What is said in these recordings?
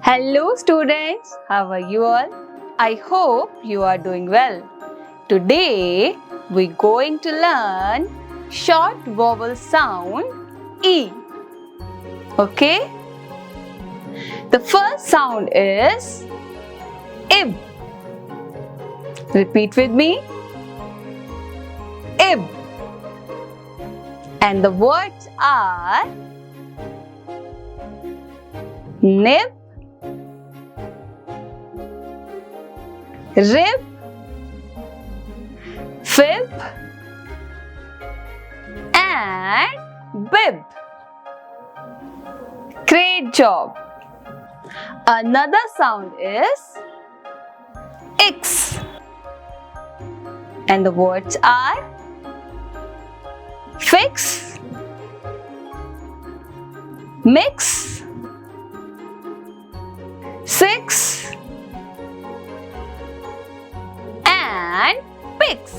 Hello students, how are you all? I hope you are doing well. Today we're going to learn short vowel sound E. Okay? The first sound is ib. Repeat with me. Ib. And the words are nib, rib, fib and bib. Great job. Another sound is X. And the words are fix, mix, six and pix.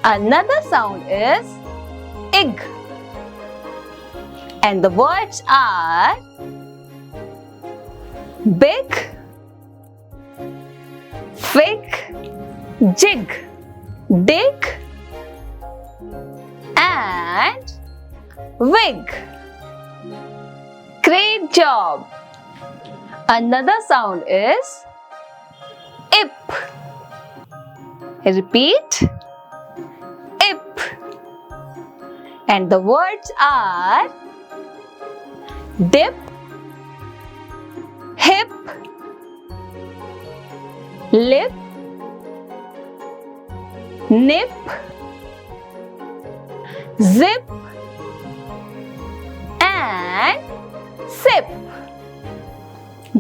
Another sound is ig. And the words are big, fig, jig, dig and wig. Great job. Another sound is ip. Repeat. Ip. And the words are dip, hip, lip, nip, zip and sip.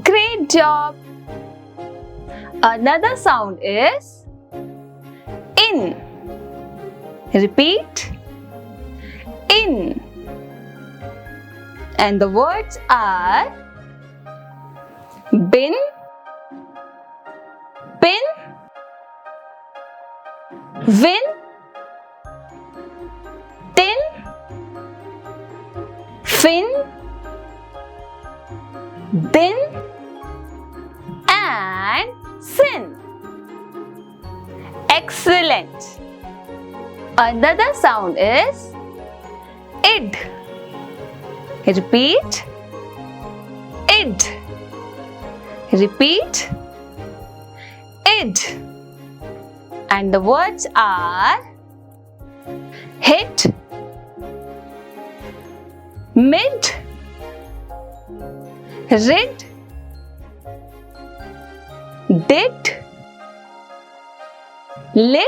Great job. Another sound is in. Repeat. In. And the words are bin, pin, win, tin, fin, din and sin. Excellent. Another sound is id. Repeat. Id. Repeat. Id. And the words are hit, mid, rid, did, lid,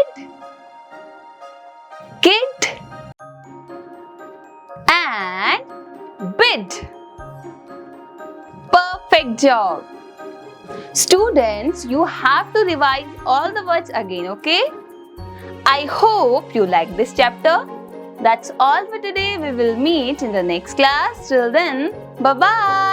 kid and bid. Perfect job. Students, you have to revise all the words again, okay? I hope you like this chapter. That's all for today. We will meet in the next class. Till then, bye-bye.